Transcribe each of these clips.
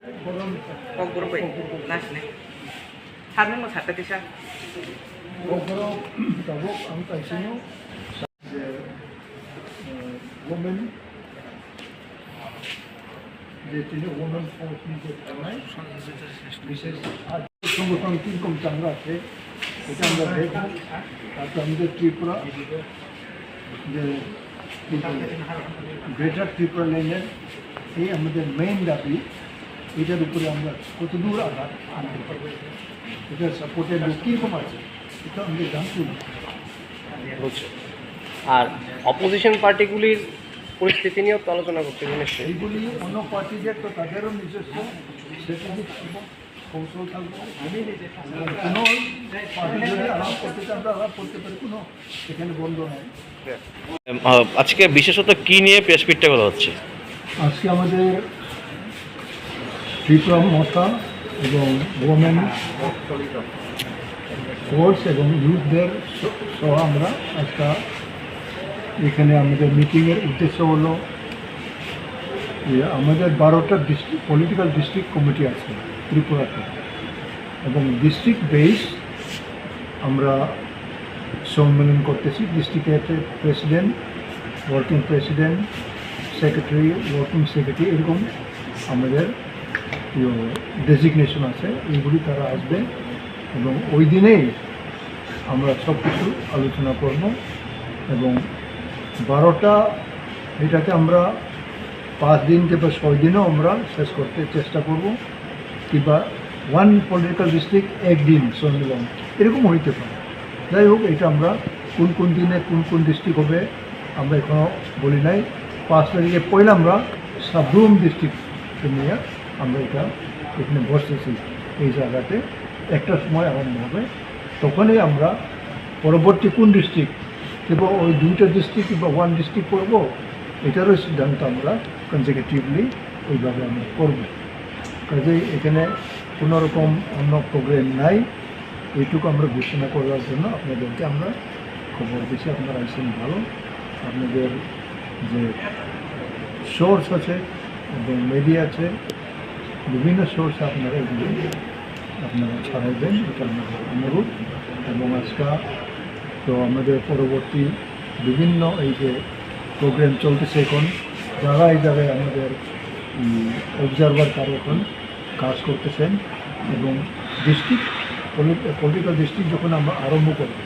Kok guru baik, nas nih. Sana mau satu kisah. Guru tabuk angka isinya women যে তিনি women force নিয়ে চালায় বিশেষ আজ সংগঠন কিরকম চাঙ্গা আছে এটা আমরা দেখব তারপর আমাদের ত্রিপুরা যে গ্রেটার ত্রিপুরা লাইনের এই আমাদের মেইন দাবি এটার উপরে আমরা কতদূর আঘাত আনতে পারবো এটার সাপোর্টের লোক কীরকম আছে এটা আমাদের জানতে বুঝছি। আর অপোজিশন পার্টিগুলির পরিস্থিতি নিয়েও তো আলোচনা করতে হবে নিশ্চয়ই। এইগুলি অন্য পার্টিদের তো তাদেরও নিজস্ব স্ট্র্যাটেজিক কৌশল থাকবে কোনো পার্টি যদি আলাপ করতে চাই আমরা আলাপ করতে পারি কোনো এখানে বন্ধ নেই। আজকে বিশেষত কী নিয়ে প্রেসপিটটা করা হচ্ছে? আজকে আমাদের ত্রিপুরা মথা এবং ওমেন ফোর্স এবং ইউথদের সহ আমরা আজকে এখানে আমাদের মিটিংয়ের উদ্দেশ্য হলো যে আমাদের 12টা ডিস্ট্রিক্ট পলিটিক্যাল ডিস্ট্রিক্ট কমিটি আছে ত্রিপুরাতে এবং ডিস্ট্রিক্ট বেস আমরা সম্মেলন করতেছি। ডিস্ট্রিক্টের president, working president, secretary, working secretary এরকম আমাদের ডেজিগনেশন আছে, এইগুলি তারা আসবে এবং ওই দিনেই আমরা সব কিছু আলোচনা করব এবং 12টা এটাকে আমরা 5 দিন কিংবা 6 দিনেও আমরা শেষ করতে চেষ্টা করব কিংবা 1 পলিটিক্যাল ডিস্ট্রিক্ট একদিন সম্মেলন এরকম হইতে পারে। যাই হোক এটা আমরা কোন কোন দিনে কোন কোন ডিস্ট্রিক্ট হবে আমরা এখনও বলি নাই। 5 তারিখে পয়লা আমরা সাবরুম ডিস্ট্রিক্টকে নিয়ে আমরা এটা এখানে বসতেছি এই জায়গাতে। একটার সময় আরম্ভ হবে, তখনই আমরা পরবর্তী কোন ডিস্ট্রিক্ট কিংবা ওই 2টা ডিস্ট্রিক্ট কিংবা 1 ডিস্ট্রিক্ট করব এটারও সিদ্ধান্ত আমরা কনজিকিউটিভলি ওইভাবে আমরা করব। কাজেই এখানে কোনো রকম অন্য প্রোগ্রাম নাই, এইটুকু আমরা ঘোষণা করার জন্য আপনাদেরকে আমরা খবর দিচ্ছি। আপনারা আইসেন ভালো, আপনাদের যে সোর্স আছে এবং মিডিয়া আছে বিভিন্ন সোর্সে আপনারা এগুলি আপনারা ছড়াইবেন, এটা আমাদের অনুরোধ। এবং আজকে তো আমাদের পরবর্তী বিভিন্ন এই যে প্রোগ্রাম চলতেছে এখন জায়গায় জায়গায় আমাদের অবজারভার তারা এখন কাজ করতেছেন এবং ডিস্ট্রিক্ট পলিটিক্যাল ডিস্ট্রিক্ট যখন আমরা আরম্ভ করব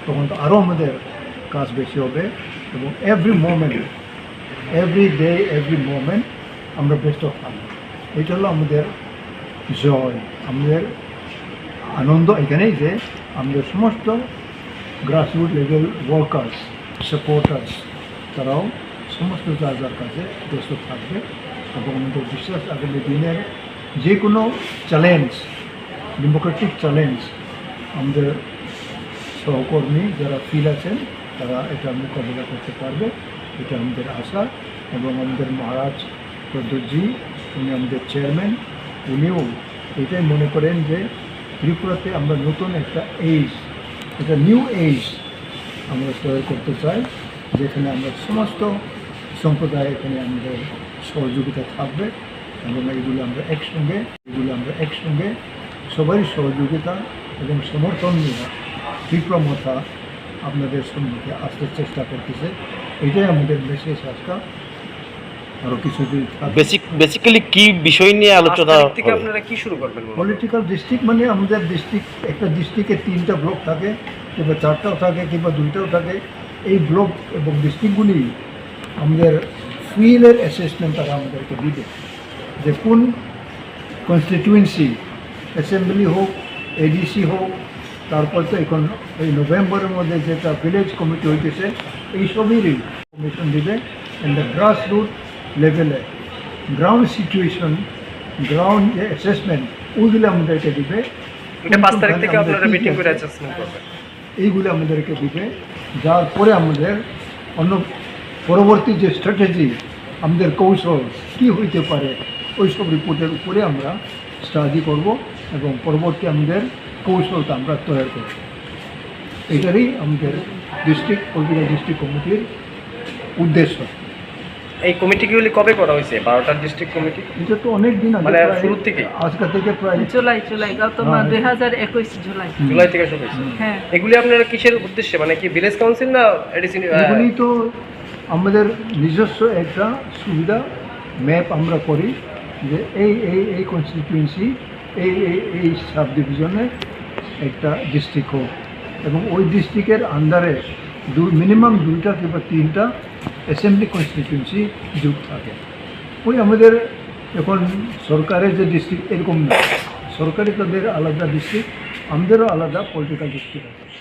তখন তো আরও আমাদের কাজ বেশি হবে এবং every moment every day every moment আমরা বেস্ট অফ থাকবো। এটা হলো আমাদের জয়, আমাদের আনন্দ এখানেই যে আমাদের সমস্ত গ্রাসরুট লেভেল ওয়ার্কার্স সাপোর্টার্স তারাও সমস্ত যার যার কাজে ব্যস্ত থাকবে এবং আমাদের বিশ্বাস আগামী দিনের যে কোনো চ্যালেঞ্জ ডেমোক্রেটিক চ্যালেঞ্জ আমাদের সহকর্মী যারা ফিল আছেন তারা এটা মোকাবিলা করতে পারবে, এটা আমাদের আশা। এবং আমাদের মহারাজ প্রদ্যোতজি উনি আমাদের চেয়ারম্যান, উনিও এটাই মনে করেন যে ত্রিপুরাতে আমরা নতুন একটা এজ, একটা নিউ এজ আমরা তৈরি করতে চাই যেখানে আমরা সমস্ত সম্প্রদায় এখানে আমাদের সহযোগিতা থাকবে এবং এগুলো আমরা একসঙ্গে সবারই সহযোগিতা এবং সমর্থন নিয়ে ত্রিপুরা মথা আপনাদের সম্মুখে আসতে চেষ্টা করতেছে। এটাই আমাদের মেসেজ আজকে। আরও কিছু বেসিক্যালি কি বিষয় নিয়ে আলোচনা থেকে আপনারা কি শুরু করবেন? পলিটিক্যাল ডিস্ট্রিক্ট মানে আমাদের ডিস্ট্রিক্ট, একটা ডিস্ট্রিক্টে 3টা ব্লক থাকে কিংবা 4টাও থাকে কিংবা 2টাও থাকে। এই ব্লক এবং ডিস্ট্রিক্টগুলি আমাদের ফিল্ডের অ্যাসেসমেন্ট তারা আমাদেরকে দিবে যে কোন কনস্টিটিউয়েন্সি অ্যাসেম্বলি হোক এডিসি হোক, তারপর তো এখন এই নভেম্বরের মধ্যে যেটা ভিলেজ কমিটি হইতেছে এইসবেরই কমিশন দিবে। অ্যান্ড দ্য গ্রাস রুট লেভেলে গ্রাউন্ড সিচুয়েশন, গ্রাউন্ড যে অ্যাসেসমেন্ট ওইগুলো আমাদেরকে দিবে। এটা 5 তারিখ থেকে আপনারা মিটিং করে অ্যাসেসমেন্ট করবেন, এইগুলো আমাদেরকে দিবে। যার পরে আমাদের অন্য পরবর্তী যে স্ট্র্যাটেজি আমাদের কৌশল কী হইতে পারে ওই সব রিপোর্টের উপরে আমরা স্টাডি করব এবং পরবর্তী আমাদের কৌশলটা আমরা তৈরি করব। এটারই আমাদের ডিস্ট্রিক্ট পলিটিক্যাল ডিস্ট্রিক্ট কমিটির উদ্দেশ্য। এই কমিটিগুলি কবে করা হয়েছে 12টার ডিস্ট্রিক্ট কমিটি? এটা তো অনেক দিন আগে, মানে প্রায় শুরু থেকে? আজকে থেকে প্রায় জুলাই গত হ্যাঁ। 2021 জুলাই। জুলাই থেকে শুরু হয়েছে। হ্যাঁ, এগুলি আপনারা কিসের উদ্দেশ্যে, মানে কি ভিলেজ কাউন্সিল না এডিসি? এগুলি তো আমাদের নিজস্ব একটা সুবিধা ম্যাপ আমরা করি যে এই কনস্টিটিউয়েন্সি এই সাব ডিভিশনে একটা ডিস্ট্রিক্ট হোক এবং ওই ডিস্ট্রিক্টের আন্ডারে মিনিমাম 2টা কিংবা 3টা অ্যাসেম্বলি কনস্টিটিউয়েন্সি যুগ থাকে। ওই আমাদের এখন সরকারের যে ডিস্ট্রিক্ট এরকম না, সরকারি তাদের আলাদা ডিস্ট্রিক্ট, আমাদেরও আলাদা পলিটিক্যাল ডিস্ট্রিক্ট আছে।